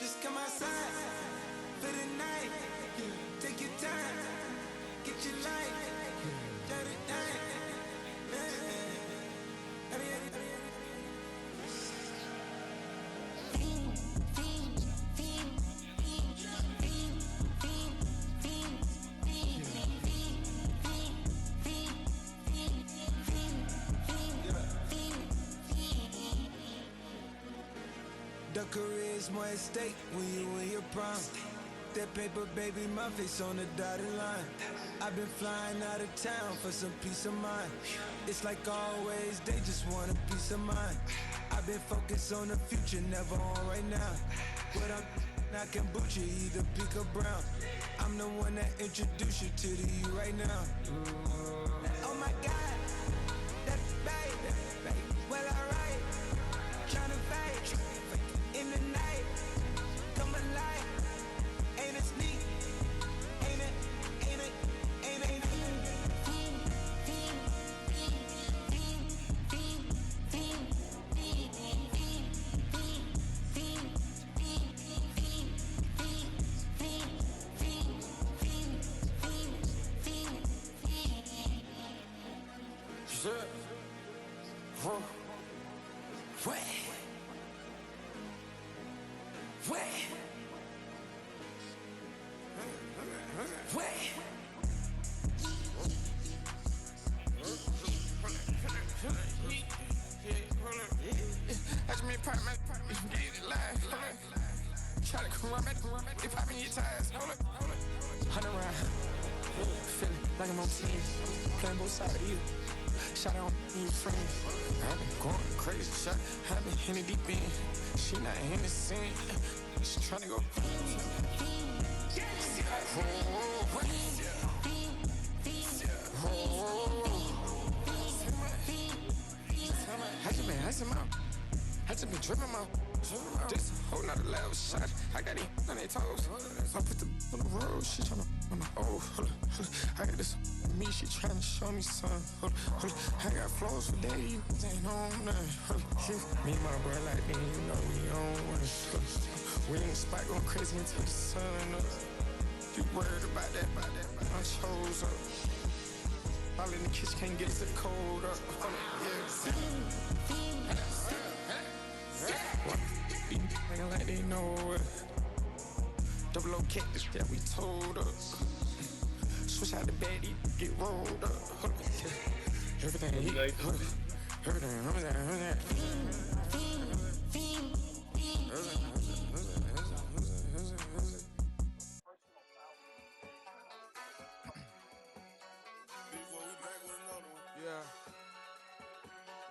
Just come outside for the night. Take your time, get your life. Dirty night. The career is more at stake when you in your prime. That paper, baby, my face on the dotted line. I've been flying out of town for some peace of mind. It's like always, they just want a peace of mind. I've been focused on the future, never on right now. But I'm not kombucha, either pink or brown. I'm the one that introduced you to the you right now. Oh my God, that baby, well alright. Tryna fight in the night, come alive. Ain't it sneak? Ain't it? Ain't it? Ain't it? Ain't it? Watch me pop my get it live. Try to come run it, they popping your tires. Hold it. 100 round, feeling like I'm on 10. Playing both sides of you. Shot on your friends. I've been going crazy, shot. I've been in the deep end. She not innocent. She tryna go. I just been dripping out. This whole nother level shot. I got it on their toes. I put the on the road. She tryna on the hold up. I got this me. She tryna show me something. Hold up. I got flows for days. Ain't on nothing. Me and my brother like me. You know we on one. We in the spot going crazy until the sun up. You worried about that? I chose up. All in the kitchen can't get us the cold up. Nigga like they know it. Double O cactus that we told up. Switch out the bed, get rolled up. Everything he everything.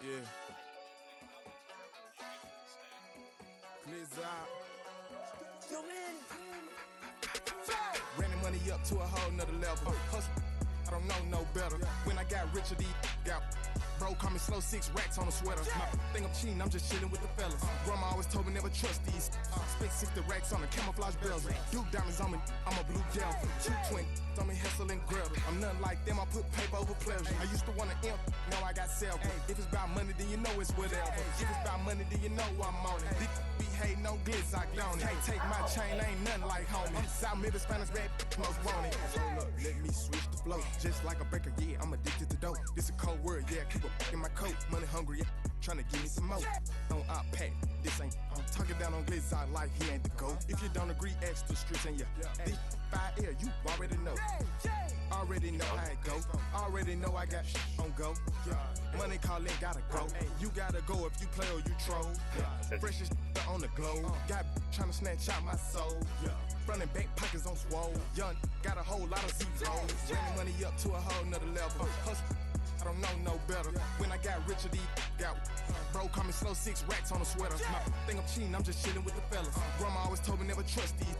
Yeah. Yo, man. Ran the money up to a whole nother level. Hustle, I don't know no better. When I got richer, these got bro, call me slow 6 racks on a sweater. My think I'm cheating, I'm just chilling with the fellas. Grandma always told me never trust these. Spent 60 racks on a camouflage bells. Duke diamonds on me, I'm a blue gel. 220 on me, hustle and grab. I'm nothing like them, I put paper over pleasure. I used to want to imp, now I got self. If it's about money, then you know it's whatever. If it's about money, then you know I'm on it. Be hating no glitz, I don't. Can't take my chain, ain't nothing like homie. South Middle Spanish bad, most want it. Hold up, let me switch the flow. Just like a baker, yeah, I'm addicted to dope. This a cold word, yeah, keep a in my coat. Money hungry, yeah, tryna give me some more. On op pack, this ain't. I'm talking down on glitz, I like he ain't the GOAT. If you don't agree, ask the streets and yeah. This 5 air, you already know. Already know how it go. Already know I got on go. Money calling, gotta go. You gotta go if you play or you troll. Freshest on the globe. Got tryna snatch out my soul. Running back pockets on swole. Young, got a whole lot of zeros. Running money up to a whole nother level. Hustle, I don't know no better. When I got richer, these got bro, call me slow 6 racks on a sweater. My think I'm cheating, I'm just chilling with the fellas. Grandma always told me never trust these.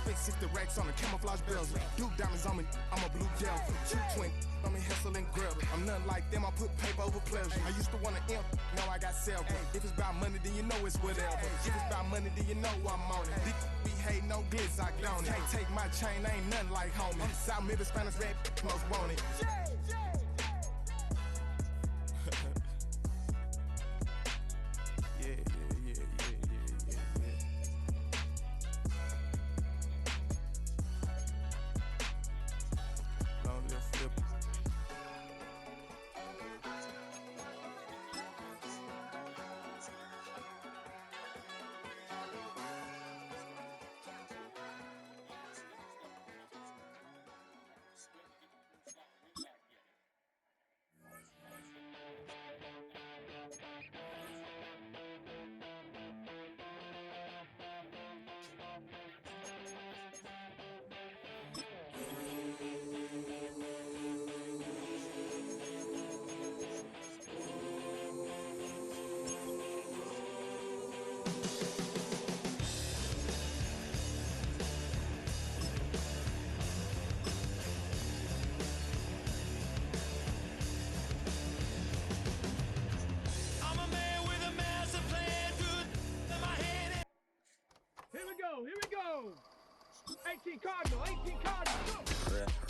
Spent 60 racks on the camouflage bells. Duke diamonds on me, I'm a blue gel. 220 on me, hustle and grab. I'm nothing like them, I put paper over pleasure. I used to want to imp, now I got self. If it's about money, then you know it's whatever. If it's about money, then you know I'm on it. Be hating no glitz, I don't. Can't take my chain, ain't nothing like homie. South Middle Spanish rap, most want it.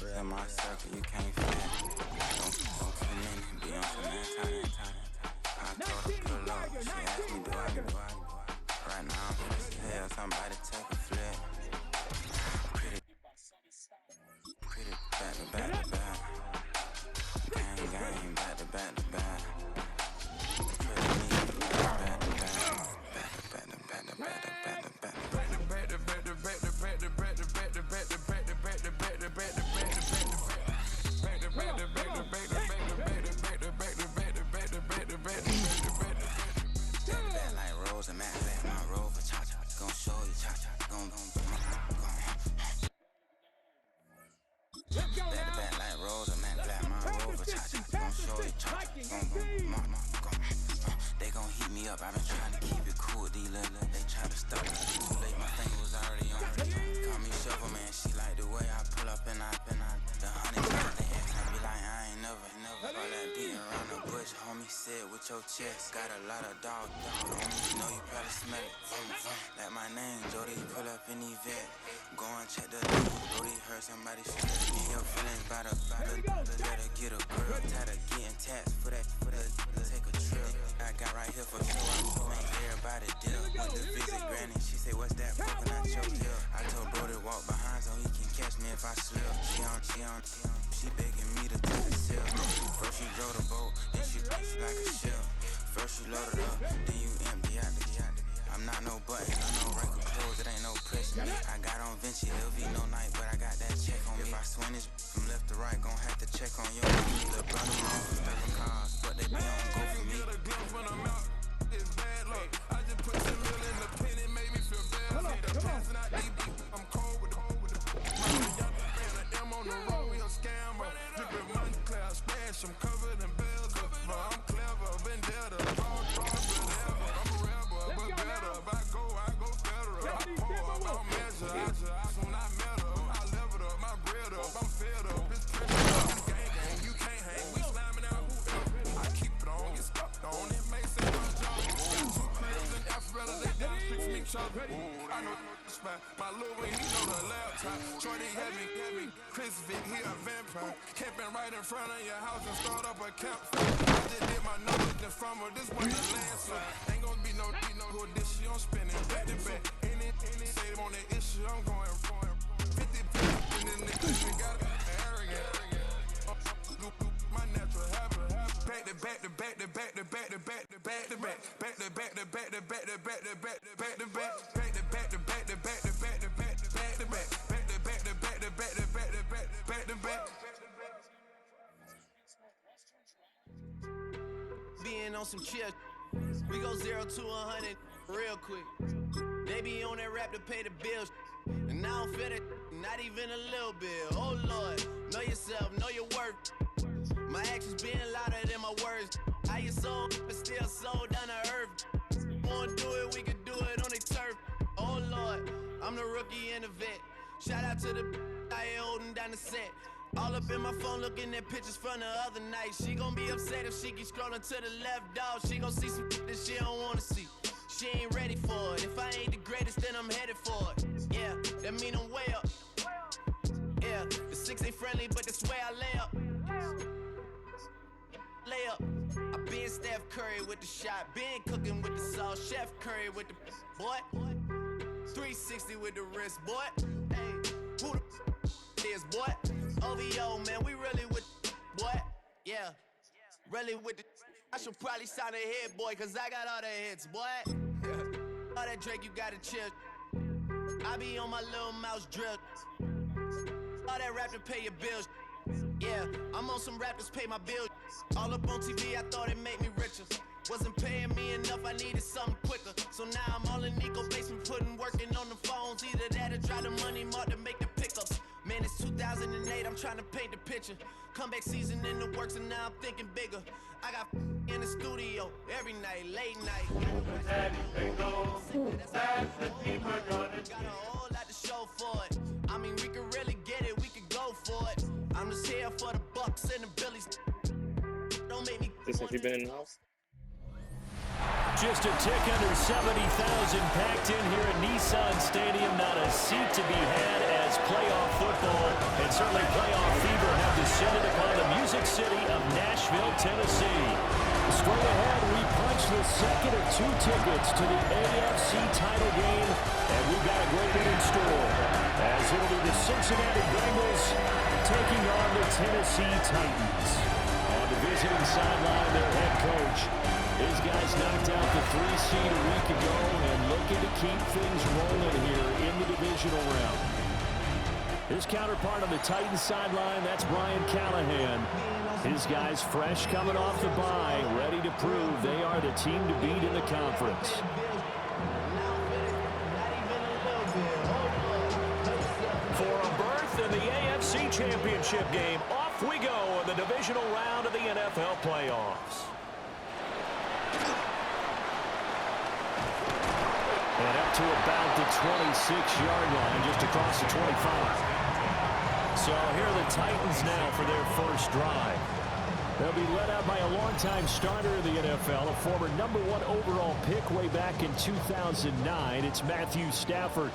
Real my circle, you can't fit. Don't come in and be on some anti. I told her pull up, she asked me do I. Right now I'm fresh as hell, somebody take a flip. Pretty back to back to back. Gang, back to back to back. Pretty me, back to back. Back to back to back to back to back to back. They gon' heat me up, I've been trying to keep it cool, they try to stop me, too late, my thing was already on. Call me Shuffle Man, she like the way I pull up and I the 100 times they ask, I be like, I ain't never all that beating around the bush, homie said with your chest, got a lot of dog, you know you probably smell it, like my name, Jody, pull up in the vet, go and check the Jody heard somebody shoot me, your feelings by the let her get a girl, tired of getting taxed for that, take a trip, I got right here for sure, I make everybody dip, went to visit granny, she say what's that, poking out your ear, I told bro to walk behind so he can catch me if I slip, she begging me to take a sip, first she drove the boat, then she like a ship, first you loaded up, then you empty out the I'm not no button, I'm no record clothes, it ain't no pressure. I got on Vinci, LV no night, but I got that check on me. If I swing this from left to right, gon' have to check on your knee. Lil' brother on for stepping cars, but they be on go for me. Get a glimpse when I'm out, it's bad luck. I just put $10 million in the pen, it made me feel bad. See the passing out deep, I'm cold with the young man, an M on the road, we a scammer. Drippin' money cloud, splash, I'm covered in bells. I'm clever, vendetta, all drugs, whatever. I'm a rebel, but better. If I go federal. I pour up, I measure. I when I met her, I leveled up, my bread up, I'm fed up. It's pretty up, gang, you can't hang. We slamming out whoever. I keep it on, get stuck on. It makes sense for the job. Got two cribs in Alpharetta, they down the street from each other. I know the spot. My little ring, he know the laptop. Shorty heavy. Chris Vick, he a vampire. Camping right in front of your house and start up a campfire. I just did my numbers in from her. This was a landslide. Ain't gonna be no who this shit, I'm spinning back to back. Any say they want that issue, I'm going 50 in this nigga, you got it arrogant. My natural habit. Back to back to back to back to back to back to back to back. Back to back to back to back to back to back to back to back. Back to back to back to back to back to back to back to back. Back to back to back to back to back to back to back. Being on some chill, we go 0 to 100 real quick. They be on that rap to pay the bills, and I don't feel it, not even a little bit. Oh Lord, know yourself, know your worth. My actions being louder than my words. How you sold, but still sold down to earth. Wanna do it, we can do it on the turf. Oh Lord, I'm the rookie and the vet. Shout out to the I ain't holding down the set. All up in my phone looking at pictures from the other night. She gon' be upset if she keeps scrolling to the left, dog. She gon' see some that she don't wanna see. She ain't ready for it. If I ain't the greatest, then I'm headed for it. Yeah, that mean I'm way up. Yeah, the 6 ain't friendly, but that's where I lay up. Lay up. I been Steph Curry with the shot, been cooking with the sauce, Chef Curry with the boy. 360 with the wrist, boy. Hey, who the is, boy? OVO, man, we really with boy. Yeah, really with the. I should probably sign a hit, boy, cause I got all the hits, boy. All that Drake, you gotta chill. I be on my little mouse drip. All that rap to pay your bills. Yeah, I'm on some rappers pay my bills. All up on TV, I thought it made me richer. Wasn't paying me enough, I needed something quicker. So now I'm all in Nico basement, working on the phones. Either that or try the money mark to make the pickups. Man, it's 2008, I'm trying to paint the picture. Comeback season in the works and now I'm thinking bigger. I got in the studio every night, late night. Got a whole lot to show for it. I mean, we could really get it, we could go for it. I'm just here for the Bucks and the Billies. Don't make me. Since you've been in the house? Just a tick under 70,000 packed in here at Nissan Stadium. Not a seat to be had as playoff football and certainly playoff fever have descended upon the Music City of Nashville, Tennessee. Straight ahead, we punch the second of 2 tickets to the AFC title game, and we've got a great one in store, as it'll be the Cincinnati Bengals taking on the Tennessee Titans. On the visiting sideline, their head coach. These guys knocked out the 3 seed a week ago and looking to keep things rolling here in the divisional round. His counterpart on the Titans sideline, that's Brian Callahan. His guys fresh coming off the bye, ready to prove they are the team to beat in the conference. For a berth in the AFC Championship game, off we go in the divisional round of the NFL playoffs. And up to about the 26-yard line, just across the 25. So here are the Titans now for their first drive. They'll be led out by a longtime starter in the NFL, a former #1 overall pick way back in 2009. It's Matthew Stafford.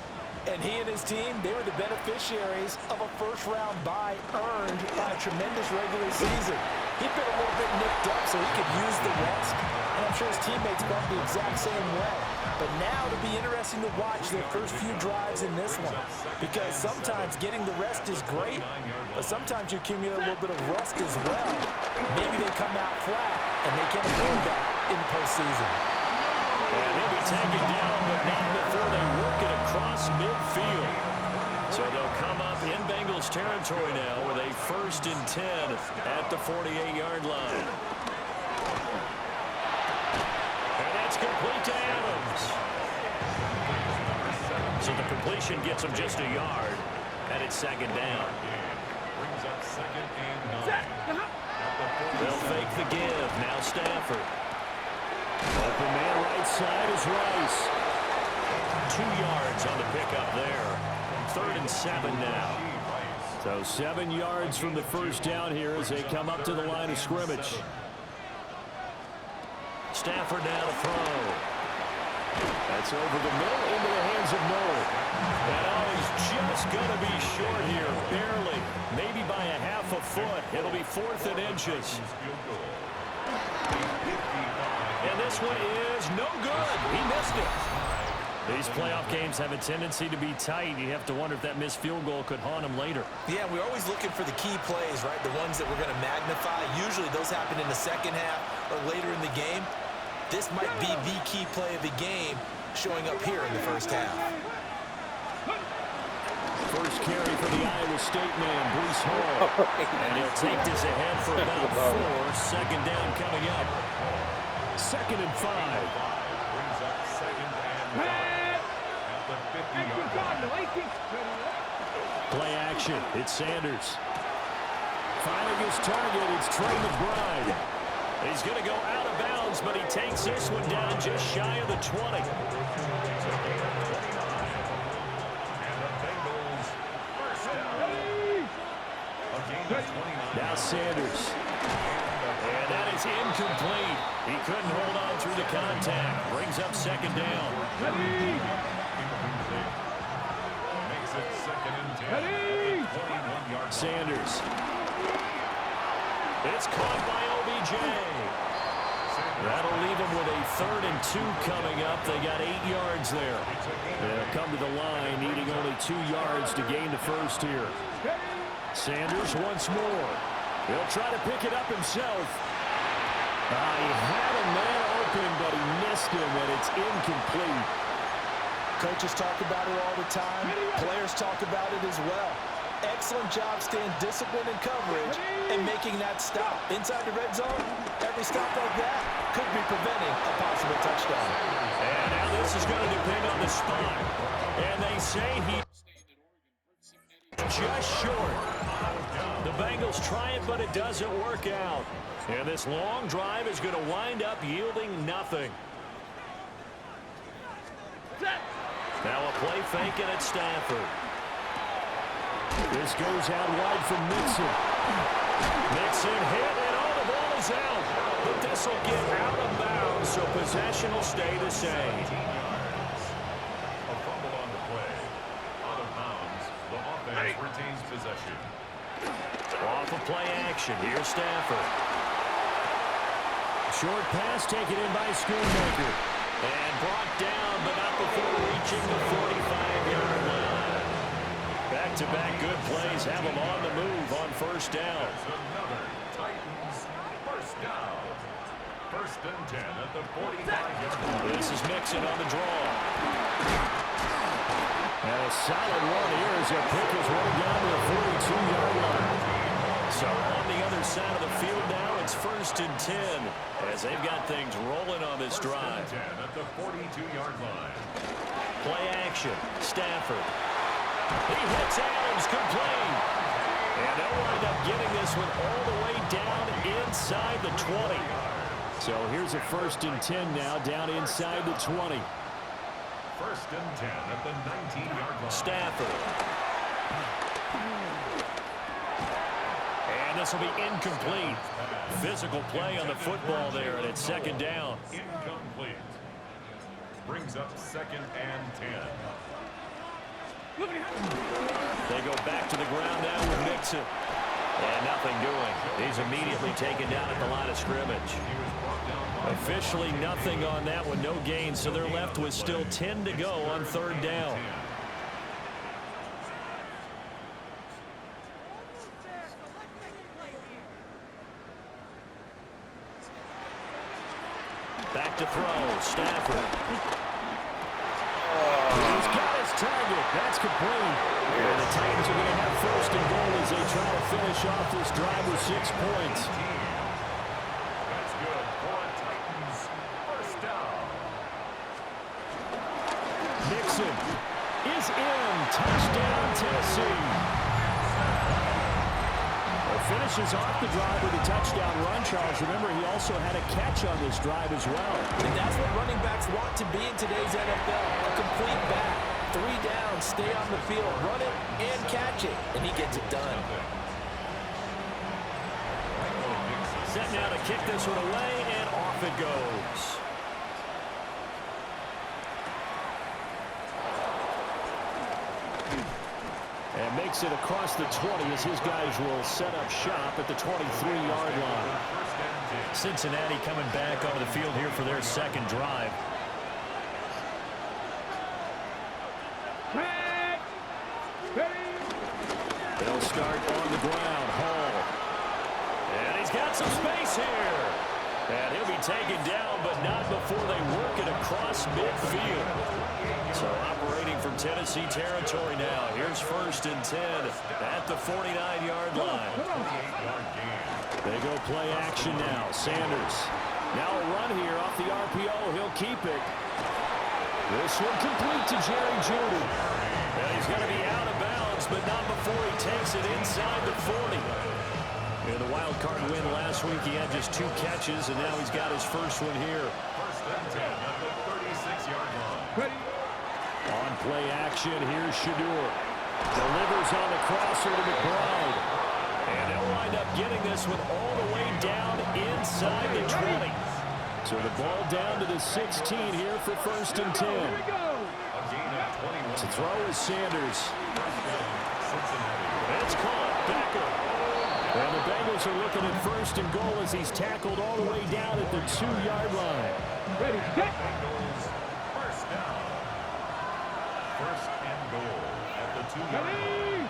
And he and his team, they were the beneficiaries of a first-round bye earned by a tremendous regular season. He'd been a little bit nicked up so he could use the rest, and I'm sure his teammates felt the exact same way. But now it'll be interesting to watch their first few drives in this one, because sometimes getting the rest is great, but sometimes you accumulate a little bit of rust as well. Maybe they come out flat, and they can afford that in the postseason. And they'll be taken down, but not before they work it across midfield. So they'll come up in Bengals territory now with a 1st and 10 at the 48-yard line. And that's complete to Adams. So the completion gets him just a yard, and it's 2nd down. Brings up 2nd and 9. They'll fake the give. Now Stafford. Open man right side is Rice. 2 yards on the pickup there. 3rd and 7 now. So 7 yards from the first down here as they come up to the line of scrimmage. Stafford now to throw. That's over the middle into the hands of Noel. And he's just going to be short here, barely. Maybe by a half a foot. It'll be 4th and inches. And this one is no good. He missed it. These playoff games have a tendency to be tight. You have to wonder if that missed field goal could haunt him later. Yeah, we're always looking for the key plays, right? The ones that we're going to magnify. Usually those happen in the second half or later in the game. This might be the key play of the game showing up here in the first half. First carry for the Iowa State man, Breece Hall. And he'll take this ahead for about 4. 2nd down coming up. 2nd and 5. Brings up 2nd and 5 at the 50-yard line. Play action. It's Sanders. Finding his target, it's Trey McBride. He's going to go out of bounds, but he takes this one down just shy of the 20. Now Sanders. And that is incomplete. He couldn't hold on through the contact. Brings up 2nd down. Makes it 2nd and 10. 21-yard Sanders. It's caught by OBJ. That'll leave him with a 3rd and 2 coming up. They got 8 yards there. They'll come to the line, needing only 2 yards to gain the first here. Sanders once more. He'll try to pick it up himself. He had a man open, but he missed him, and it's incomplete. Coaches talk about it all the time. Players talk about it as well. Excellent job staying disciplined in coverage and making that stop. Inside the red zone, every stop like that could be preventing a possible touchdown. And now this is going to depend on the spot. And they say he just short. The Bengals try it, but it doesn't work out. And this long drive is going to wind up yielding nothing. Now a play fake, and it's Stafford. This goes out wide from Mixon. Mixon hit, and the ball is out. But this will get out of bounds, so possession will stay the same. 17 yards. A fumble on the play. Out of bounds. The offense retains possession. Off of play action. Here's Stafford. Short pass taken in by Schoonmaker. And brought down, but not before reaching the 45-yard line. Back-to-back good plays have them on the move on first down. Another Titans first down. First and 10 at the 45-yard line. This is Mixon on the draw. And a solid run here as their pick is running down to the 42-yard line. So on the other side of the field now, it's first and 10 as they've got things rolling on this drive. First and 10 at the 42-yard line. Play action. Stafford. He hits Adams complete. And they'll wind up getting this one all the way down inside the 20. So here's a first and 10 now down inside the 20. First and 10 at the 19-yard line. Stafford. And this will be incomplete. Physical play on the football there, and it's second down. Incomplete. Brings up second and 10. They go back to the ground now with Mixon. And nothing doing. He's immediately taken down at the line of scrimmage. Officially nothing on that one, no gain, so they're left with still 10 to go on third down. Back to throw, Stafford. He's got his target. That's complete. And the Titans are going to have first and goal as they try to finish off this drive with 6 points. That's good for Titans. First down. Mixon is in. Touchdown, Tennessee. Finishes off the drive with a touchdown run, Charles. Remember, he also had a catch on this drive as well. And that's what running backs want to be in today's NFL. A complete back. 3 down, stay on the field, run it, and catch it. And he gets it done. Set now to kick this one away, and off it goes. And makes it across the 20 as his guys will set up shop at the 23-yard line. Cincinnati coming back onto the field here for their second drive. They'll start on the ground. Hall. And he's got some space here. And he'll be taken down, but not before they work it across midfield. So operating from Tennessee territory now. Here's first and 10 at the 49-yard line. They go play action now. Sanders. Now a run here off the RPO. He'll keep it. This one complete to Jerry Jeudy. And he's going to be out of bounds, but not before he takes it inside the 40. In the wild card win last week, he had just 2 catches, and now he's got his first one here. First and 10 at the 36-yard line. On play action, here's Shadur. Delivers on the crosser to McBride. And they'll wind up getting this one all the way down inside the 20. So the ball down to the 16 here for first and 10. To throw is Sanders. It's caught. Becker. And the Bengals are looking at first and goal as he's tackled all the way down at the 2-yard line. Ready, get. First down. First and goal at the 2-yard line.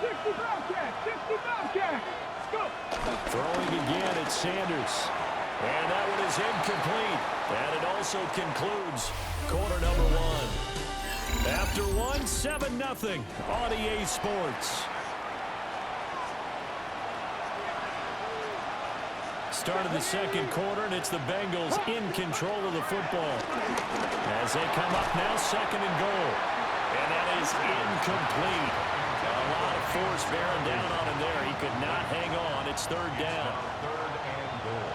60 Bobcat, 60 Bobcat. Let's go. Throwing again at Sanders. And that one is incomplete. And it also concludes quarter number 1. After 1, 7-0 on EA Sports. Start of the second quarter, and it's the Bengals in control of the football. As they come up now, second and goal. And that is incomplete. A lot of force bearing down on him there. He could not hang on. It's third down. Third and goal.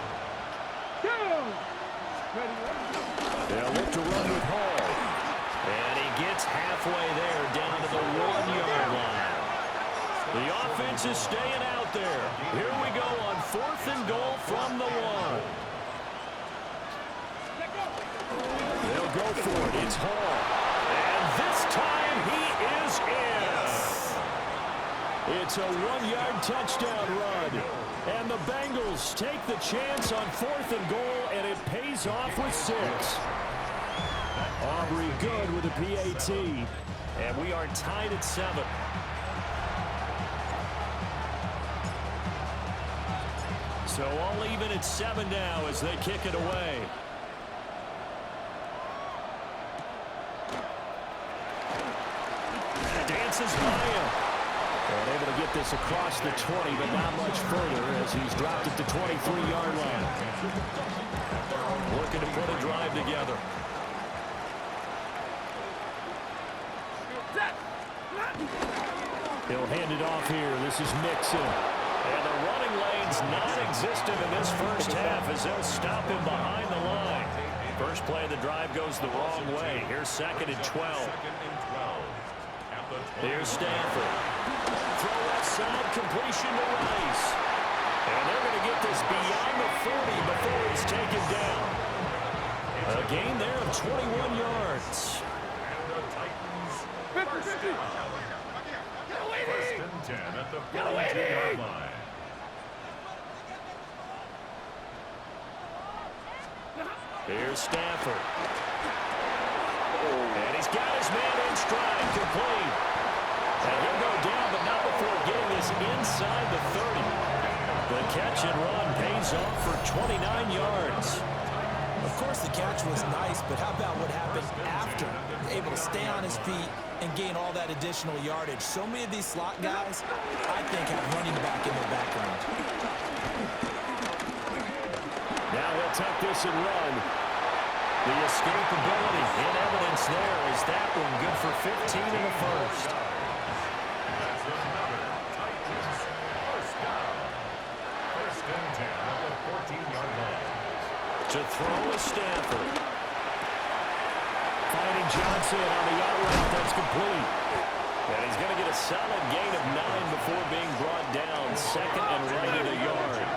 They'll look to run with Hall. And he gets halfway there down to the 1-yard line. The offense is staying out there. Here we go on 4th and goal from the 1. for it. It's Hall. And this time he is in. It's a 1-yard touchdown run. And the Bengals take the chance on 4th and goal, and it pays off with 6. Aubrey good with a PAT. And we are tied at 7. So all even at 7 now as they kick it away. Dances by him. And able to get this across the 20, but not much further as he's dropped it to 23-yard line. Looking to put a drive together. He'll hand it off here. This is Mixon. And the running lane's non-existent in this first half as they'll stop him behind the line. First play of the drive goes the wrong way. Here's 2nd and 12. Here's Stanford. Throw left side, completion to Rice. And they're going to get this beyond the 40 before it's taken down. A gain there of 21 yards. First and 10 at the 42-yard line. Here's Stanford. And he's got his man in stride, complete. And he'll go down, but not before getting this inside the 30. The catch and run pays off for 29 yards. Of course, the catch was nice, but how about what happened after? Able to stay on his feet and gain all that additional yardage. So many of these slot guys, I think, have running back in their background. Now he'll take this and run. The escapability in evidence there is that one good for 15 in the first. That's another Titans first down. First and 10 at the 14-yard line. To throw is Stanford. Finding Johnson on the out route, that's complete. And he's going to get a solid gain of 9 before being brought down. 2nd and right at a yard.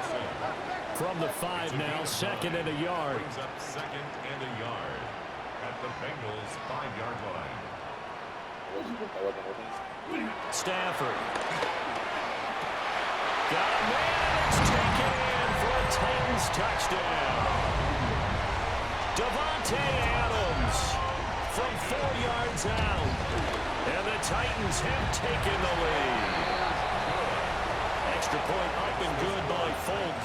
From the 5 now, 2nd and a yard. Brings up 2nd and a yard at the Bengals 5-yard line. Stafford. Got a man, it's taken in for a Titans touchdown. Davante Adams from 4 yards out. And the Titans have taken the lead. Extra point up and good by Folk.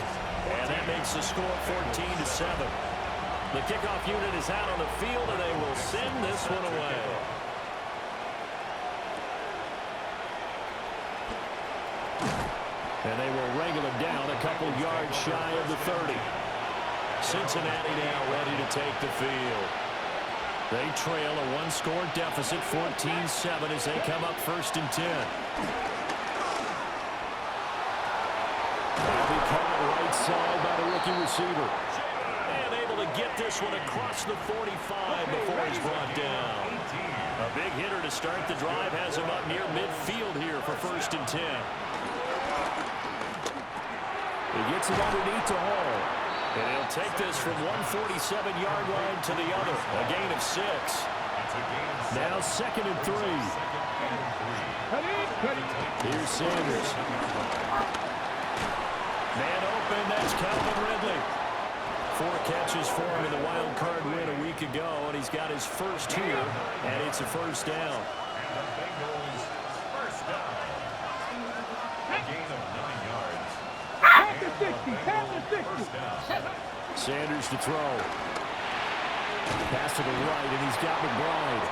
And that makes the score 14-7. The kickoff unit is out on the field, and they will send this one away. And they will wrangle it down a couple yards shy of the 30. Cincinnati now ready to take the field. They trail a 1-score deficit, 14-7, as they come up 1st and 10. They'll be caught right side by the rookie receiver. And able to get this one across the 45 before he's brought down. A big hitter to start the drive has him up near midfield here for 1st and 10. He gets it underneath to Hall. And he'll take this from 147-yard line to the other. A gain of 6. Now 2nd and 3. Here's Sanders. Man open, that's Calvin Ridley. 4 catches for him in the wild card win a week ago, and he's got his first here, and it's a first down. And the Bengals first down. A gain of 9 yards. At the 60, at the 60. First down. Sanders to throw. Pass to the right, and he's got McBride.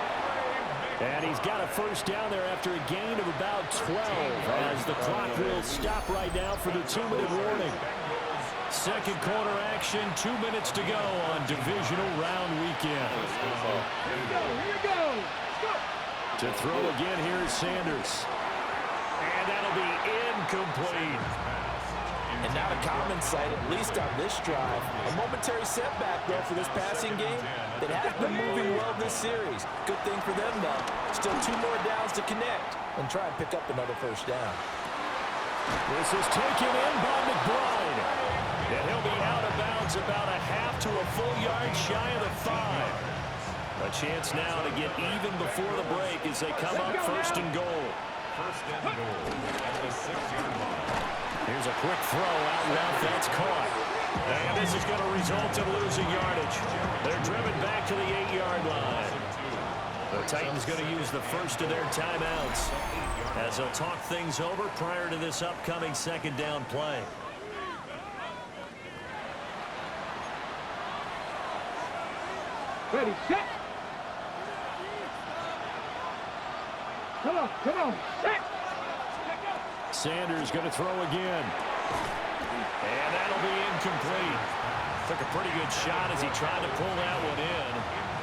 And he's got a first down there after a gain of about 12 as the clock will stop right now for the 2-minute warning. Second quarter action, 2 minutes to go on divisional round weekend. Here you go. Go. To throw again, here is Sanders. And that'll be incomplete. And not a common sight, at least on this drive. A momentary setback, though, for this passing game that has been moving well this series. Good thing for them, though. Still 2 more downs to connect and try and pick up another first down. This is taken in by McBride. And he'll be out of bounds about a half to a full yard shy of the 5. A chance now to get even before the break as they come up first and goal. First and goal at the 6-yard line. Here's a quick throw out left. That's caught. And this is going to result in losing yardage. They're driven back to the 8-yard line. The Titans going to use the first of their timeouts as they'll talk things over prior to this upcoming second down play. Ready, set. Come on, set. Sanders going to throw again. And that'll be incomplete. Took a pretty good shot as he tried to pull that one in.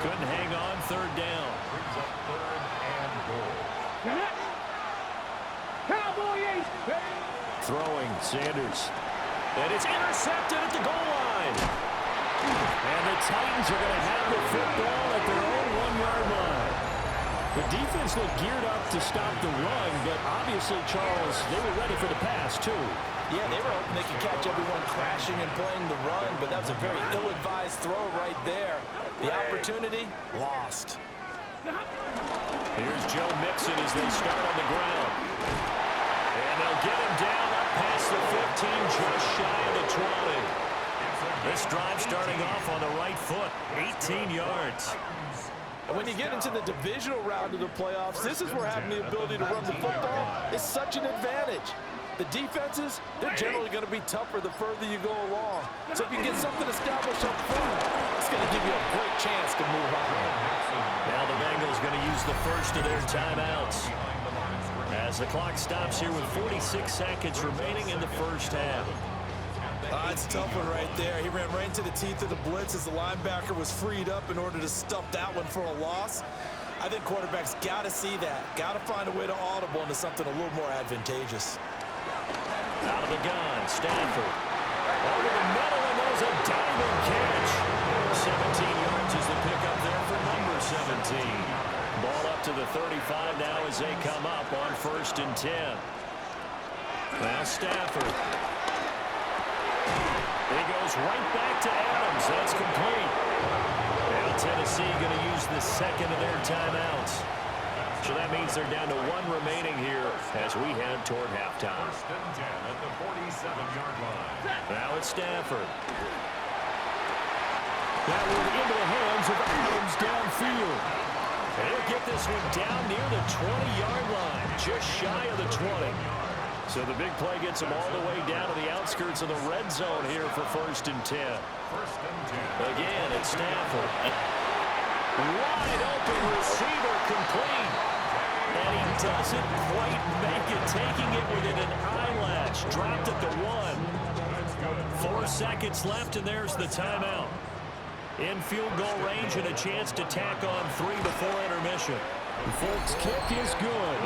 Couldn't hang on, third down. Brings up third and goal. Cowboy 8. Throwing, Sanders. And it's intercepted at the goal line. And the Titans are going to have the football at their own 1-yard line. The defense looked geared up to stop the run, but obviously, Charles, they were ready for the pass, too. Yeah, they were hoping they could catch everyone crashing and playing the run, but that was a very ill-advised throw right there. The opportunity, lost. Here's Joe Mixon as they start on the ground. And they'll get him down up past the 15, just shy of the 20. This drive starting off on the right foot, 18 yards. And when you get into the divisional round of the playoffs, this is where having the ability to run the football is such an advantage. The defenses, they're generally going to be tougher the further you go along. So if you get something established up front, it's going to give you a great chance to move on. Now the Bengals going to use the first of their timeouts as the clock stops here with 46 seconds remaining in the first half. It's a tough one right there. He ran right into the teeth of the blitz as the linebacker was freed up in order to stuff that one for a loss. I think quarterbacks got to see that. Got to find a way to audible into something a little more advantageous. Out of the gun, Stafford. Over the middle, and there's a diving catch. 17 yards is the pickup there for number 17. Ball up to the 35 now as they come up on 1st and 10. Now Stafford. He goes right back to Adams. That's complete. Now Tennessee going to use the second of their timeouts. So that means they're down to 1 remaining here as we head toward halftime. 1st and 10 at the 47-yard line. Now it's Stafford. That one into the hands of Adams downfield. And he'll get this one down near the 20-yard line, just shy of the 20. So the big play gets him all the way down to the outskirts of the red zone here for 1st and 10. 1st and 10. Again, it's Stafford. Wide open receiver complete. And he doesn't quite make it, taking it within an eyelash. Dropped at the 1. 4 seconds left, and there's the timeout. In field goal range and a chance to tack on 3 before intermission. The folks, kick is good.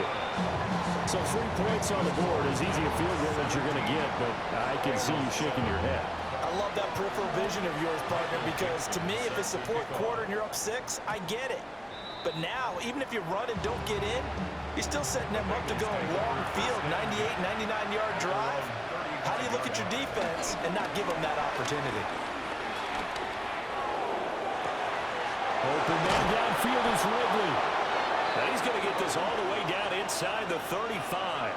So 3 points on the board, as easy a field goal as you're going to get, but I can see you shaking your head. I love that peripheral vision of yours, partner, because to me, if it's the 4th quarter and you're up 6, I get it. But now, even if you run and don't get in, you're still setting them up to go a long field, 98, 99-yard drive. How do you look at your defense and not give them that opportunity? Open man downfield is Ridley. Now he's going to get this all the way down inside the 35.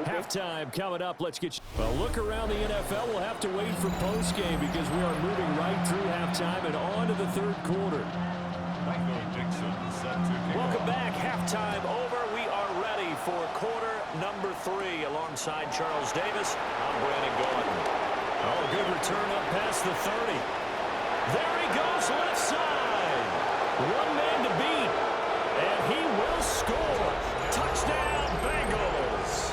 Halftime coming up. Let's get you a look around the NFL. We'll have to wait for postgame because we are moving right through halftime and on to the 3rd quarter. Welcome back. Halftime over. We are ready for quarter number 3 alongside Charles Davis. I'm Brandon Gordon. Oh, good return up past the 30. There he goes, left side. 1 man to beat, and he will score. Touchdown, Bengals.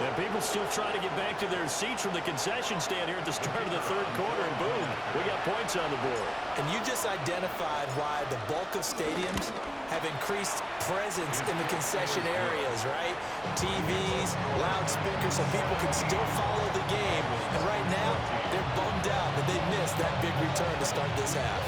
And people still trying to get back to their seats from the concession stand here at the start of the 3rd quarter, and boom, we got points on the board. And you just identified why the bulk of stadiums have increased presence in the concession areas, right? TVs, loudspeakers, so people can still follow the game. And right now, they're bummed out that they missed that big return to start this half.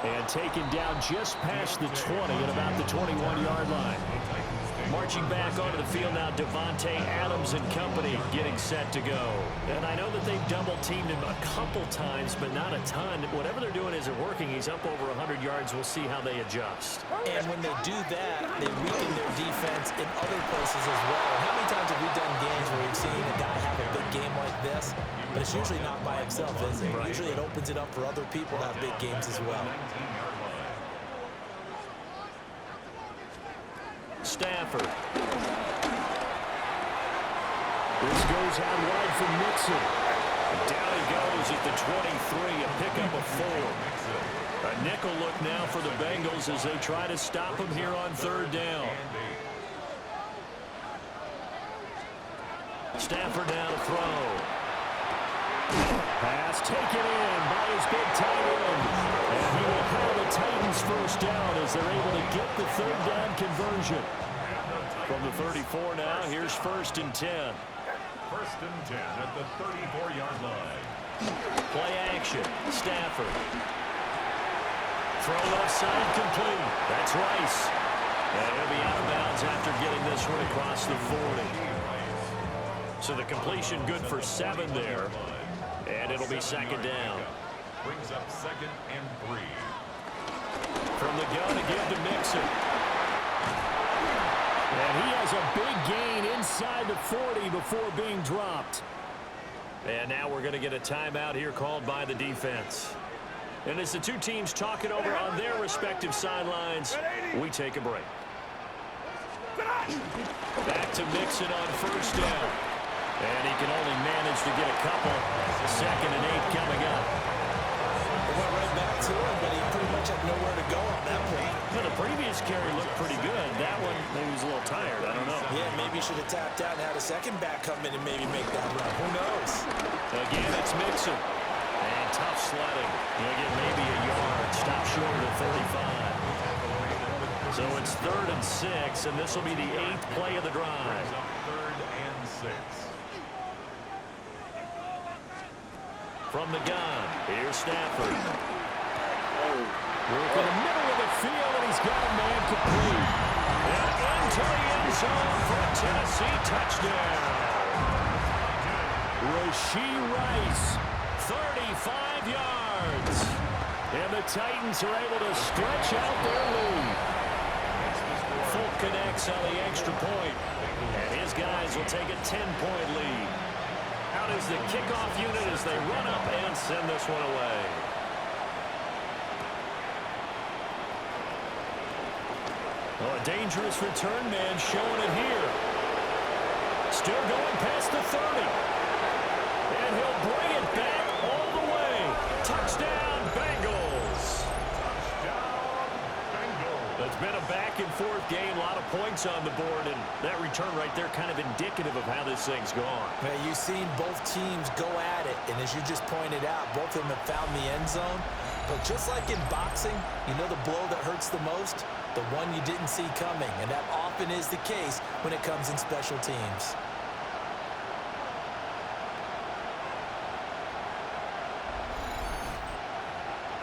And taken down just past the 20 at about the 21-yard line. Marching back onto the field now, Devontae Adams and company getting set to go. And I know that they've double-teamed him a couple times, but not a ton. Whatever they're doing isn't working. He's up over 100 yards. We'll see how they adjust. And when they do that, they weaken their defense in other places as well. How many times have we done games where we've seen a guy have a big game like this? But it's usually not by himself, is it? Right. Usually it opens it up for other people to have big games as well. Stafford. This goes out wide for Mixon. Down he goes at the 23, a pickup of 4. A nickel look now for the Bengals as they try to stop him here on 3rd down. Stafford now to throw. Pass taken in by his big tight end. And he will have the Titans first down as they're able to get the 3rd down conversion. From the 34 now, here's 1st and 10. 1st and 10 at the 34-yard line. Play action. Stafford. Throw left side complete. That's Rice. And he'll be out of bounds after getting this one across the 40. So the completion good for 7 there. And it'll be 2nd down. Brings up 2nd and 3. From the gun again to Mixon. And he has a big gain inside the 40 before being dropped. And now we're going to get a timeout here called by the defense. And as the two teams talk it over on their respective sidelines, we take a break. Back to Mixon on 1st down. And he can only manage to get a couple. 2nd and 8 coming up. They went right back to him, but he pretty much had nowhere to go on that point. Well, the previous carry looked pretty good. That one, maybe he was a little tired. I don't know. Yeah, maybe he should have tapped out and had a second back come in and maybe make that run. Who knows? Again, it's Mixon. And tough sledding. He'll get maybe a yard. Stop short of the 35. So it's 3rd and 6, and this will be the 8th play of the drive. 3rd and 6. From the gun, here's Stafford. Work in the middle of the field, and he's got a man complete. And into the end zone for a Tennessee touchdown. Rashee Rice, 35 yards. And the Titans are able to stretch out their lead. Folk connects on the extra point, and his guys will take a 10-point lead. Out is the kickoff unit as they run up and send this one away. Oh, a dangerous return man showing it here. Still going past the 30. And he'll bring it back all the way. Touchdown, Bengals. It's been a back-and-forth game, a lot of points on the board, and that return right there kind of indicative of how this thing's gone. Man, you've seen both teams go at it, and as you just pointed out, both of them have found the end zone. But just like in boxing, you know the blow that hurts the most? The one you didn't see coming, and that often is the case when it comes in special teams.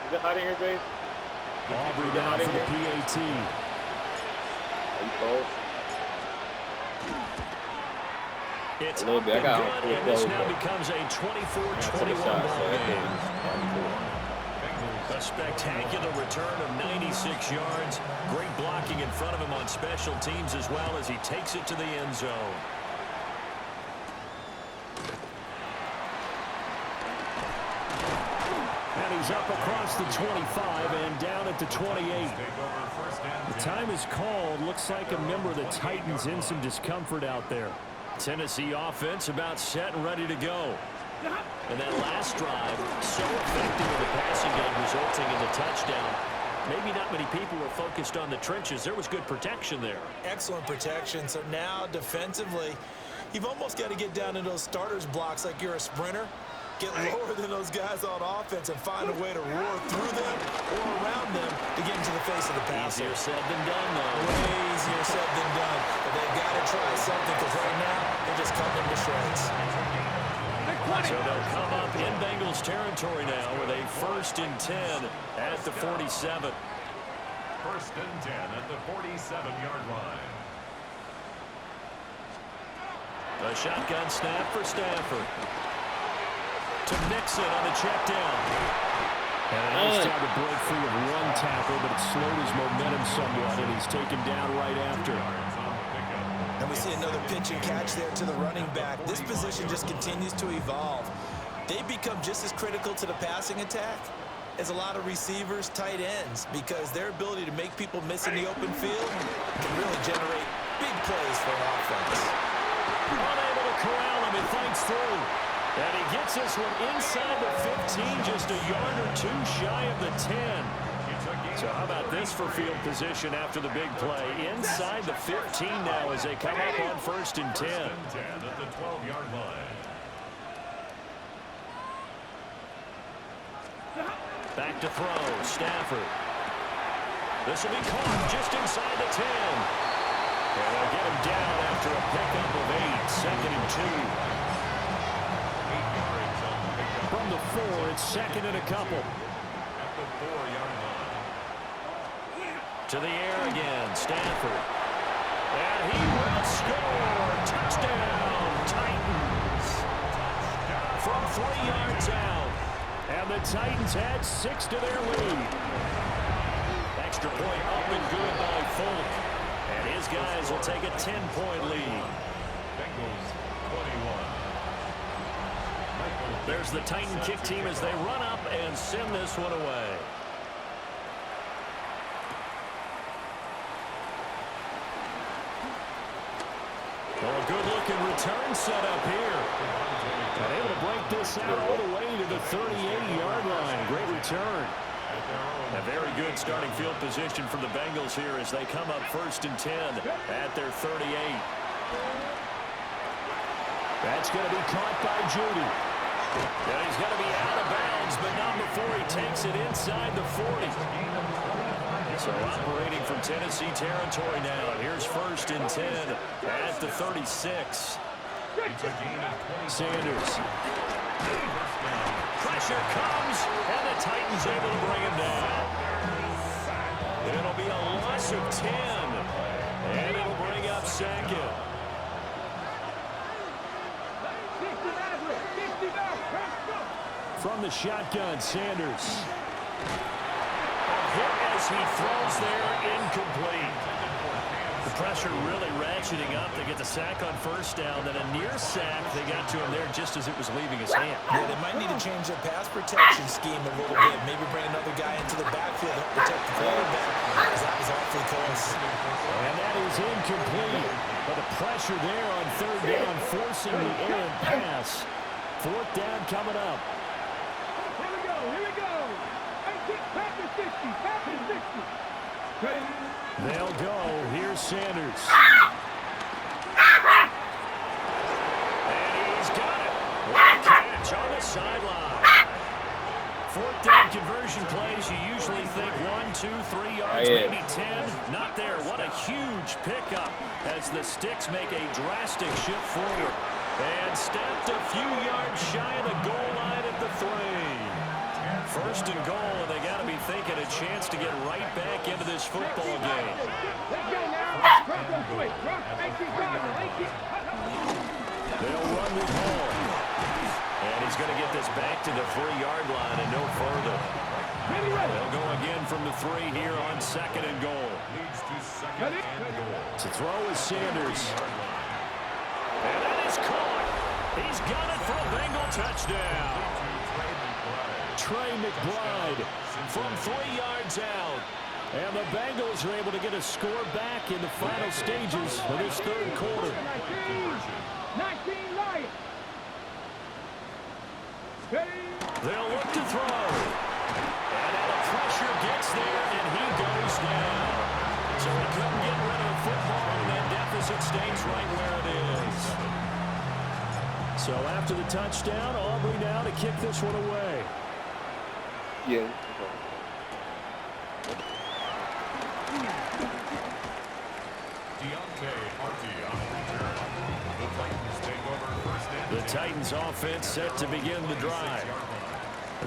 Is it hot in here, Dave? Aubrey down for the PAT. It's up and good, and this now becomes a 24-21 ball game. A spectacular return of 96 yards. Great blocking in front of him on special teams as well as he takes it to the end zone. And he's up across the 25 and down at the 28. The time is called. Looks like a member of the Titans in some discomfort out there. Tennessee offense about set and ready to go. And that last drive, so effective in the passing game, resulting in the touchdown. Maybe not many people were focused on the trenches. There was good protection there. Excellent protection. So now, defensively, you've almost got to get down in those starters blocks like you're a sprinter. Get lower than those guys on offense and find a way to roar through them or around them to get into the face of the passer. Easier said than done, though. Way easier said than done. But they've got to try something because right now they're just cutting them to shreds. So they'll come up in Bengals territory now with a 1st and 10 at the 47. 1st and 10 at the 47-yard line. A shotgun snap for Stafford. To Nixon on the check down. And a nice job to break free of one tackle, but it slowed his momentum somewhat, and he's taken down right after. And we see another pitch and catch there to the running back. This position just continues to evolve. They become just as critical to the passing attack as a lot of receivers, tight ends, because their ability to make people miss in the open field can really generate big plays for an offense. Unable to corral him, he fights through. And he gets this one inside the 15, just a yard or two shy of the 10. So how about this for field position after the big play? Inside the 15 now as they come up on 1st and 10. 1st and 10 at the 12-yard line. Back to throw, Stafford. This will be caught just inside the 10. And they'll get him down after a pickup of 8, 2nd and 2. From the 4, it's 2nd and a couple. At the 4-yard line. To the air again, Stafford. And he will score. Touchdown, Titans. From 3 yards out. And the Titans add 6 to their lead. Extra point up and good by Folk. And his guys will take a 10-point lead. Bengals 21. There's the Titan kick team as they run up and send this one away. Well, a good-looking return set up here. And able to break this out all the way to the 38-yard line. Great return. A very good starting field position for the Bengals here as they come up 1st and 10 at their 38. That's going to be caught by Judy. And he's going to be out of bounds, but not before he takes it inside the 40. So operating from Tennessee territory now. Here's 1st and 10 at the 36. Sanders. Pressure comes, and the Titans able to bring him down. It'll be a loss of 10, and it'll bring up 2nd. From the shotgun, Sanders. A hit as he throws there, incomplete. The pressure really ratcheting up. They get the sack on 1st down, then a near sack. They got to him there just as it was leaving his hand. Yeah, they might need to change their pass protection scheme a little bit. Maybe bring another guy into the backfield to protect the quarterback, because that was awfully close. And that is incomplete. But the pressure there on 3rd down, forcing the errant pass. 4th down coming up. Here we go. Back to 60. Back to 60. They'll go. Here's Sanders. And he's got it. What a catch on the sideline. 4th down conversion plays. You usually think 1, 2, 3 yards, maybe 10. Not there. What a huge pickup as the Sticks make a drastic shift forward. And stepped a few yards shy of the goal line at the 3. 1st and goal, and they got to be thinking a chance to get right back into this football game. They'll run with Hall. And he's going to get this back to the 3-yard line and no further. They'll go again from the 3 here on 2nd and goal. To throw is Sanders. And that is caught. He's got it for a Bengal touchdown. Trey McBride from 3 yards out. And the Bengals are able to get a score back in the final stages of this 3rd quarter. 19 Lions. They'll look to throw. And the pressure gets there, and he goes down. So he couldn't get rid of the football, and that deficit stays right where it is. So after the touchdown, Aubrey now to kick this one away. Yeah. Deontay Harty on the return. The Titans take over 1st and The The Titans offense set to begin the drive.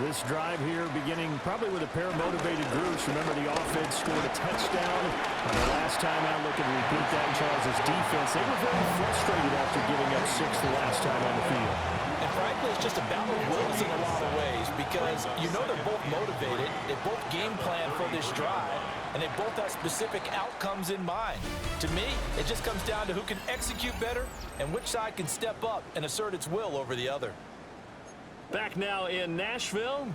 This drive here beginning probably with a pair of motivated groups. Remember, the offense scored a touchdown on the last time out. Looking to repeat that in Charles' defense. They were very frustrated after giving up 6 the last time on the field. And frankly, it's just a battle of wills in a lot of ways because you know they're both motivated. They both game plan for this drive, and they both have specific outcomes in mind. To me, it just comes down to who can execute better and which side can step up and assert its will over the other. Back now in Nashville.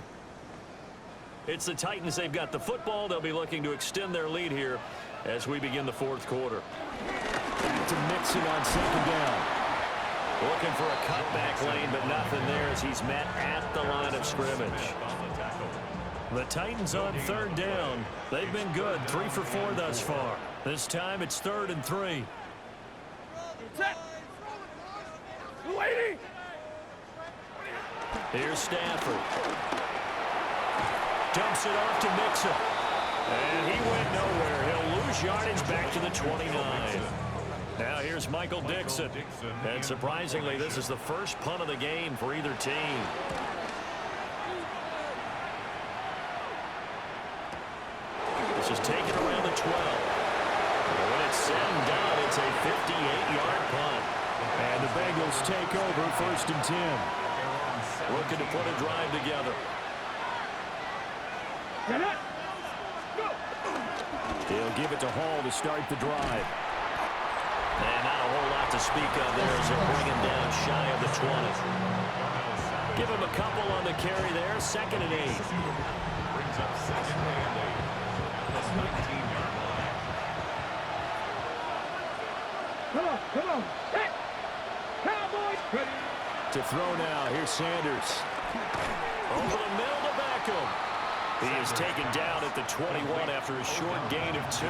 It's the Titans. They've got the football. They'll be looking to extend their lead here as we begin the fourth quarter. Back to Mixon on second down. Looking for a cutback lane, but nothing there as he's met at the line of scrimmage. The Titans on third down. They've been good. 3 for 4 thus far. This time it's 3rd and 3. Set. Waiting. Here's Stafford. Dumps it off to Mixon. And he went nowhere. He'll lose yardage back to the 29. Now here's Michael Dixon. And surprisingly, this is the first punt of the game for either team. This is taken around the 12. And when it's said and done, it's a 58-yard punt. And the Bengals take over 1st and 10. Looking to put a drive together. He'll give it to Hall to start the drive. And not a whole lot to speak of there as they bring him down shy of the 20. Give him a couple on the carry there. 2nd and 8. Brings up 2nd and 8. That's 19-yard line. Come on. Set. Cowboys. Ready. To throw now. Here's Sanders. Over the middle to Beckham. He is taken down at the 21 after a short gain of 2.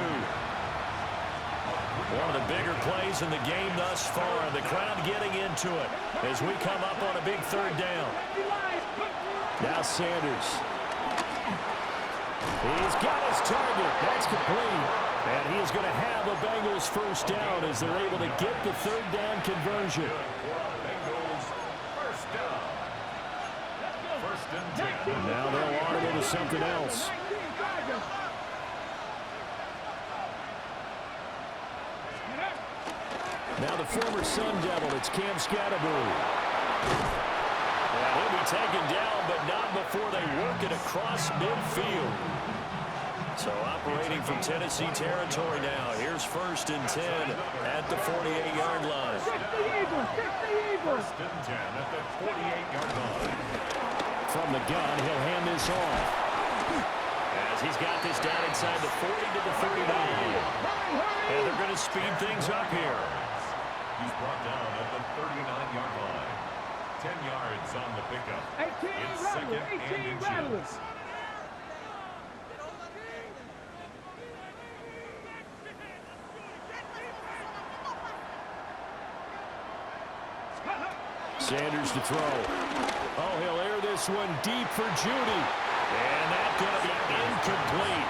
One of the bigger plays in the game thus far. The crowd getting into it as we come up on a big 3rd down. Now Sanders. He's got his target. That's complete. And he is going to have a Bengals 1st down as they're able to get the 3rd down conversion. Bengals 1st down. 1st and 10. And now they'll audible to something else. Now the former Sun Devil, it's Cam Scatterbury. And he'll be taken down, but not before they work it across midfield. So operating from Tennessee territory now. Here's 1st and 10 at the 48-yard line. 1st and 10 at the 48-yard line. From the gun, he'll hand this off. As he's got this down inside the 40 to the 39. And they're going to speed things up here. He's brought down at the 39-yard line. 10 yards on the pickup. 18 It's rattlers. 2nd and 18 inches. rattlers. Sanders to throw. Oh, he'll air this one deep for Judy. And that's going to be incomplete.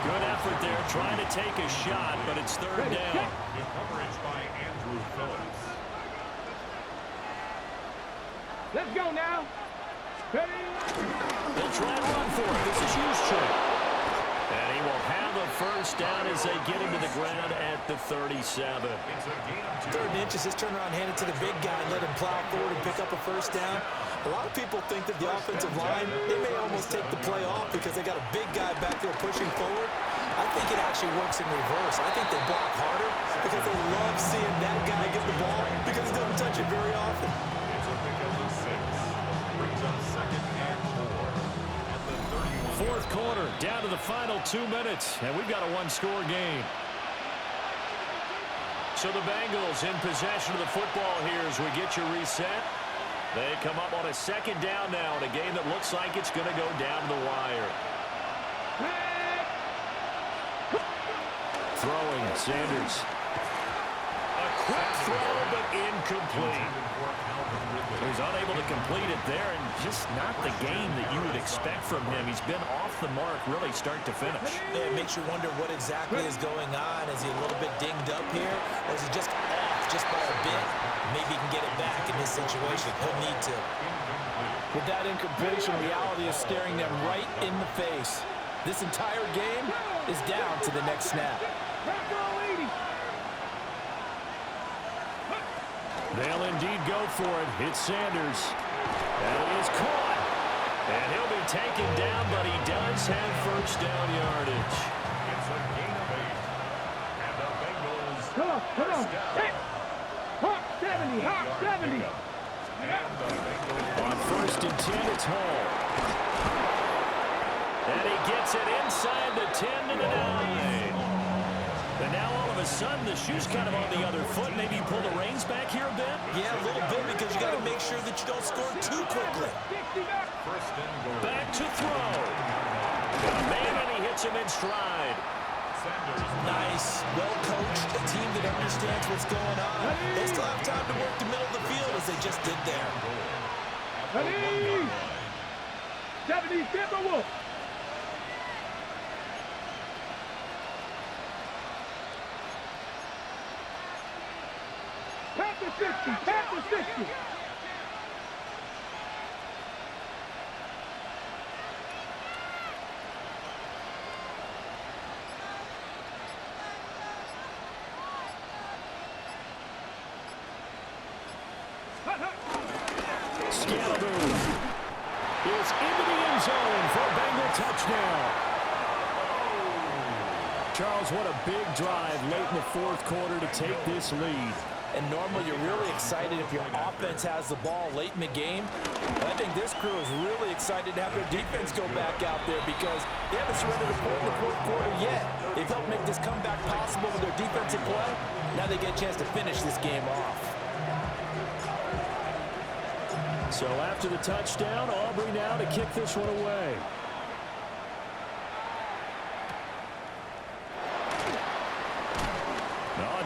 Good effort there, trying to take a shot, but it's 3rd down. Good coverage by Andrew Phillips. Let's go now. Ready. They'll try to run for it. This is Juszczyk. And he will have a 1st down as they get him to the ground at the 37. It's a gain of 2. 3rd and inches, just turn around, hand it to the big guy and let him plow forward and pick up a 1st down. A lot of people think that the offensive line, they may almost take the play off because they got a big guy back there pushing forward. I think it actually works in reverse. I think they block harder because they love seeing that guy get the ball because he doesn't touch it very often. It's a pickup of 6. Brings up 2nd and 4 at the 31. 4th quarter, down to the final 2 minutes, and we've got a 1-score game. So the Bengals in possession of the football here as we get you reset. They come up on a 2nd down now in a game that looks like it's going to go down to the wire. Throwing, Sanders. A quick throw, but incomplete. He's unable to complete it there, and just not the game that you would expect from him. He's been off the mark really start to finish. Yeah, it makes you wonder what exactly is going on. Is he a little bit dinged up here, or is he just off off just by a bit. Maybe he can get it back in this situation. He'll need to. With that incompletion, reality is staring them right in the face. This entire game is down to the next snap. They'll indeed go for it. It's Sanders. That is caught. And he'll be taken down, but he does have first down yardage. It's a gain of 8. And the Bengals Come on. first down. Hit. Hawk 70. Hawk 70. And the Bengals On first and 10, it's Hall. And he gets it inside the 10 to the 9. And now all of a sudden the shoe's kind of on the other foot. Maybe you pull the reins back here a bit? Yeah, a little bit because you got to make sure that you don't score too quickly. first and goal. Back to throw. Got a man and he hits him in stride. Sanders. Nice, well coached, a team that understands what's going on. They still have time to work the middle of the field as they just did there. Ready? 70 Timberwolves. Pass the 60. Pass the 60. Scalaboo is into the end zone for a Bengal touchdown. Charles, what a big drive late in the fourth quarter to take this lead. And normally you're really excited if your offense has the ball late in the game. But I think this crew is really excited to have their defense go back out there because they haven't surrendered a point in the fourth quarter yet. They've helped make this comeback possible with their defensive play. Now they get a chance to finish this game off. So after the touchdown, Aubrey now to kick this one away.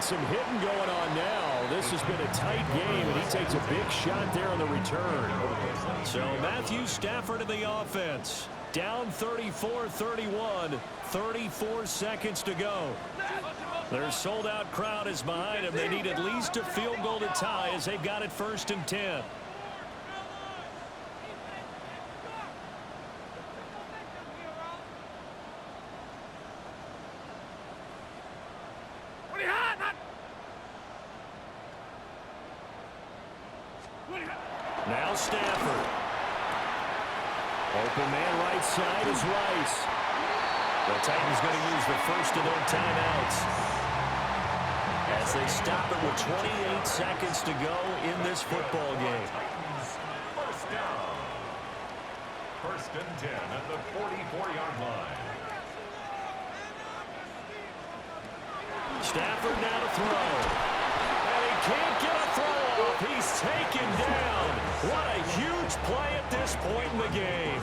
Some hitting going on now. This has been a tight game, and he takes a big shot there on the return. So Matthew Stafford in the offense. Down 34-31, 34 seconds to go. Their sold-out crowd is behind him. They need at least a field goal to tie as they've got it first and 10. Now Stafford. Open man right side is Rice. The Titans going to use the first of their timeouts as they stop it with 28 seconds to go in this football game. First down. First and 10 at the 44-yard line. Stafford now to throw. And he can't get a throw off. He's taken down. What a huge play at this point in the game.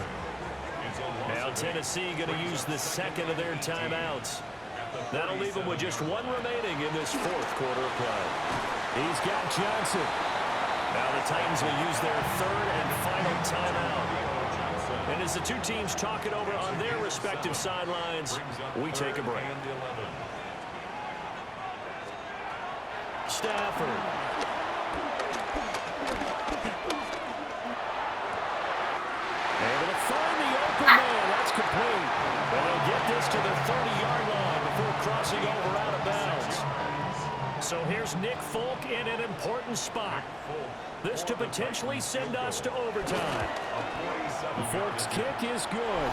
Now Tennessee going to use the second of their timeouts. That'll leave them with just one remaining in this fourth quarter of play. He's got Johnson. Now the Titans will use their third and final timeout. And as the two teams talk it over on their respective sidelines, we take a break. Stafford. Able to find the open man. That's complete. And they'll get this to the 30-yard line before crossing over out of bounds. So here's Nick Folk in an important spot. This to potentially send us to overtime. Folk's kick is good.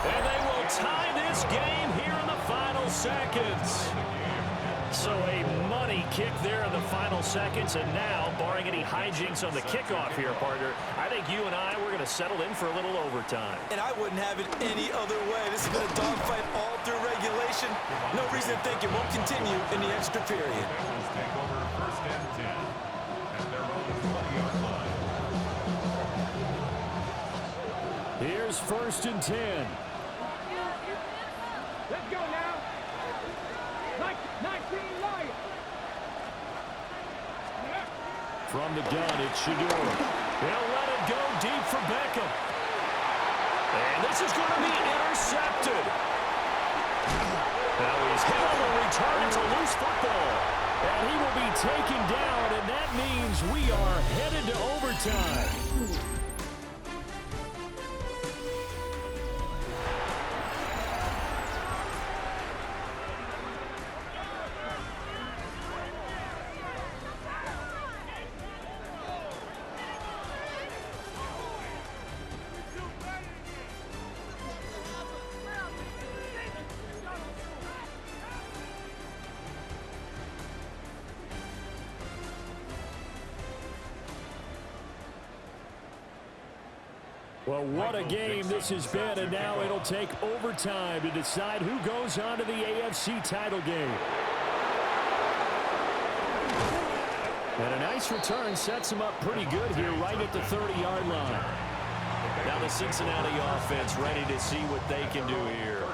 And they will tie this game here in the final seconds. So a money kick there in the final seconds, and now, barring any hijinks on the kickoff here, partner, I think you and I, we're going to settle in for a little overtime. And I wouldn't have it any other way. This has been a dogfight all through regulation. No reason to think it won't continue in the extra period. Bengals take over first and 10 at their own 20-yard line. Here's first and 10. Let's go now. 19 Lions. From the gun, it's Shador. They'll let it go deep for Beckham. And this is going to be intercepted. Now he's hit on the return. It's a loose football. And he will be taken down, and that means we are headed to overtime. Well, what a game this has been, and now it'll take overtime to decide who goes on to the AFC title game. And a nice return sets them up pretty good here right at the 30-yard line. Now the Cincinnati offense ready to see what they can do here.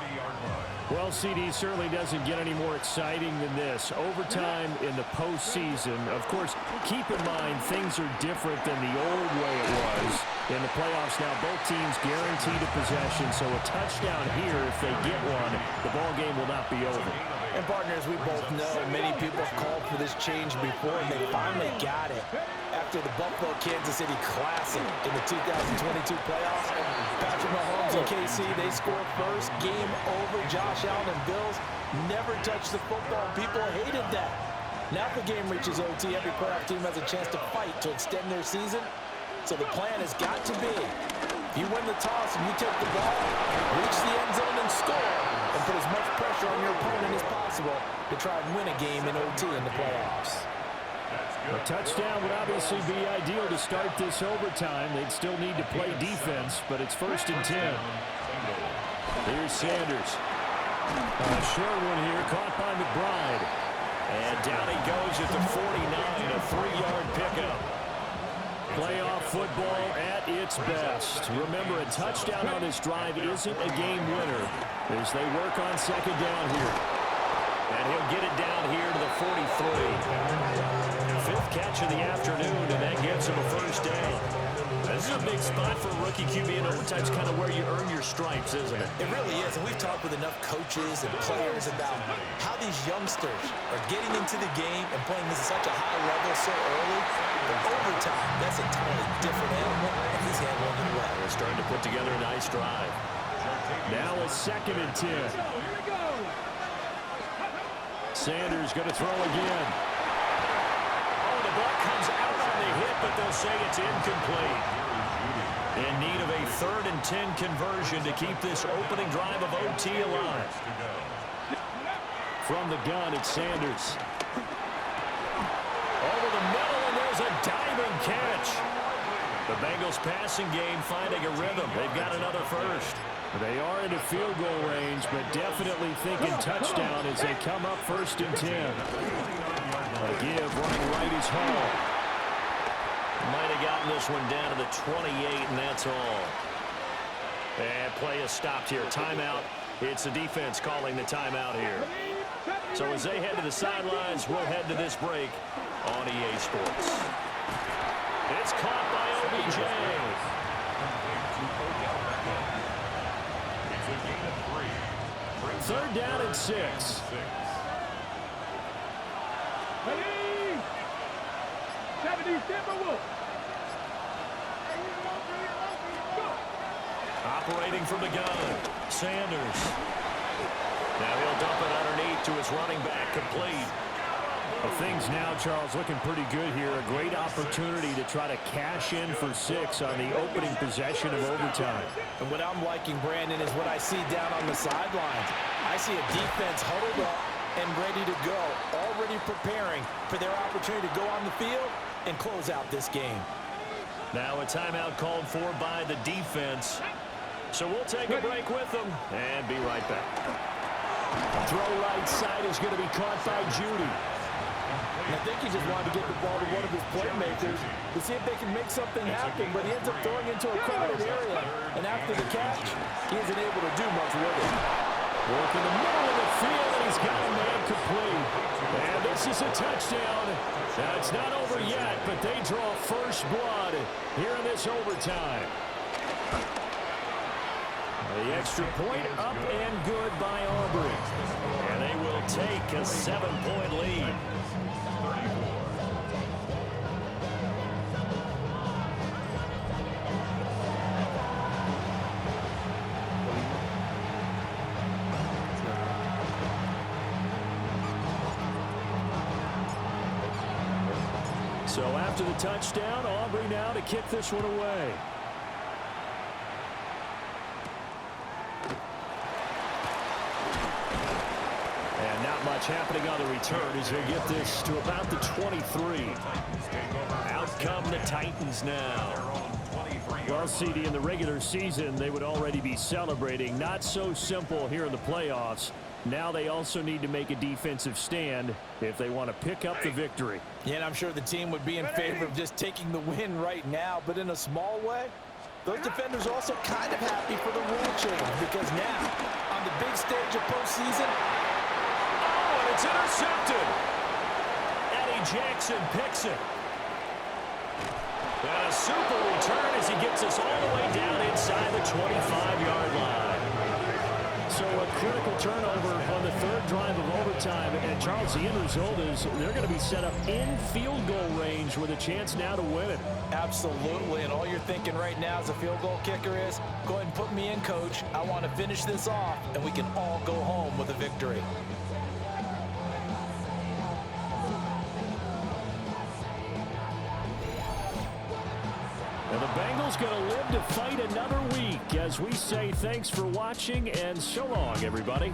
Well, CD certainly doesn't get any more exciting than this. Overtime in the postseason. Of course, keep in mind things are different than the old way it was. In the playoffs now, both teams guaranteed a possession, so a touchdown here, if they get one, the ball game will not be over. And partners, we both know many people have called for this change before, and they finally got it. After the Buffalo-Kansas City Classic in the 2022 playoffs, Patrick Mahomes and KC, they scored first. Game over. Josh Allen and Bills never touched the football. People hated that. Now if the game reaches OT, every playoff team has a chance to fight to extend their season. So the plan has got to be, if you win the toss and you take the ball, reach the end zone and score, and put as much pressure on your opponent as possible to try and win a game in OT in the playoffs. A touchdown would obviously be ideal to start this overtime. They'd still need to play defense, but it's 1st and 10. Here's Sanders. A short one here, caught by McBride. And down he goes at the 49, a 3-yard pickup. Playoff football at its best. Remember, a touchdown on this drive isn't a game winner as they work on 2nd down here. And he'll get it down here to the 43. 5th catch of the afternoon, and that gives him a 1st down. This is a big spot for a rookie QB, and overtime's kind of where you earn your stripes, isn't it? It really is, and we've talked with enough coaches and players about how these youngsters are getting into the game and playing this at such a high level so early. But overtime, that's an entirely different animal, and he's handling it well. We're starting to put together a nice drive. Now it's 2nd and 10. Sanders going to throw again. Oh, the ball comes out on the hit, but they'll say it's incomplete. In need of a 3rd and 10 conversion to keep this opening drive of OT alive. From the gun, it's Sanders. Over the middle, and there's a diving catch. The Bengals passing game finding a rhythm. They've got another 1st. They are into field goal range, but definitely thinking touchdown as they come up 1st and 10. A give running right is Hall. Might have gotten this one down to the 28, and that's all. And play is stopped here. Timeout. It's the defense calling the timeout here. So as they head to the sidelines, we'll head to this break on EA Sports. It's caught by OBJ. It's a gain of 3. 3rd down and 6. Ready? 70 Timberwolves. Operating from the gun, Sanders. Now he'll dump it underneath to his running back, complete. Well, things now, Charles, looking pretty good here. A great opportunity to try to cash in for 6 on the opening possession of overtime. And what I'm liking, Brandon, is what I see down on the sidelines. I see a defense huddled up and ready to go, already preparing for their opportunity to go on the field and close out this game. Now a timeout called for by the defense. So we'll take a break with them and be right back. Throw right side is going to be caught by Judy. And I think he just wanted to get the ball to one of his playmakers to see if they can make something happen, but he ends up throwing into a crowded area. And after the catch, he isn't able to do much with it. Work in the middle of the field, and he's got a man complete. And this is a touchdown. Now, it's not over yet, but they draw first blood here in this overtime. The extra point up and good by Aubrey. And they will take a 7-point lead. So after the touchdown, Aubrey now to kick this one away. And not much happening on the return as they get this to about the 23. Out come the Titans now. Well, CD, in the regular season, they would already be celebrating. Not so simple here in the playoffs. Now they also need to make a defensive stand if they want to pick up the victory. Yeah, and I'm sure the team would be in favor of just taking the win right now, but in a small way, those defenders are also kind of happy for the rule change because now, on the big stage of postseason, oh, and it's intercepted. Eddie Jackson picks it. And a super return as he gets us all the way down inside the 25-yard line. So a critical turnover on the third drive of overtime. And, Charles, the end result is they're going to be set up in field goal range with a chance now to win it. Absolutely, and all you're thinking right now as a field goal kicker is, go ahead and put me in, coach. I want to finish this off, and we can all go home with a victory. And the Bengals going to live to fight another week as we say thanks for watching and so long, everybody.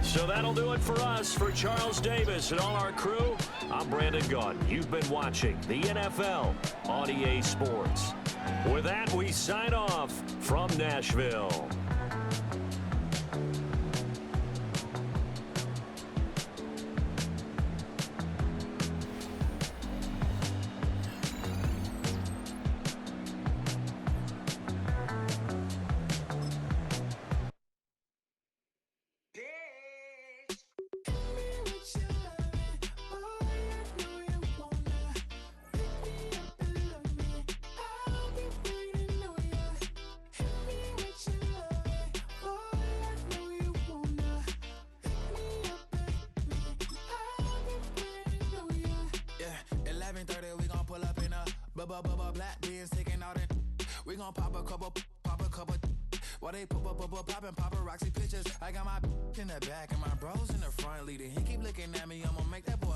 So that'll do it for us. For Charles Davis and all our crew, I'm Brandon Gaudin. You've been watching the NFL on EA Sports. With that, we sign off from Nashville. Black beans taking out it. We gon' pop a couple. While they poppin' paparazzi pictures. I got my in the back and my bros in the front leading. He keep looking at me, I'ma make that boy.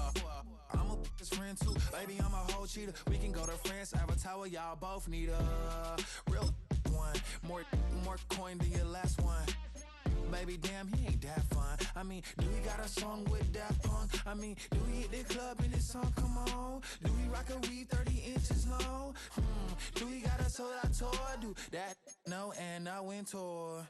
I'm a his friend too, baby, I'm a whole cheater. We can go to France, Avatar, y'all both need a real one. More coin than your last one. Baby, damn, he ain't that fun. I mean, do we got a song with Daft Punk? I mean, do we hit the club in this song? Come on. Do we rock a weave 30 inches long? Do we got a sold out tour? Do that? No, and I went tour.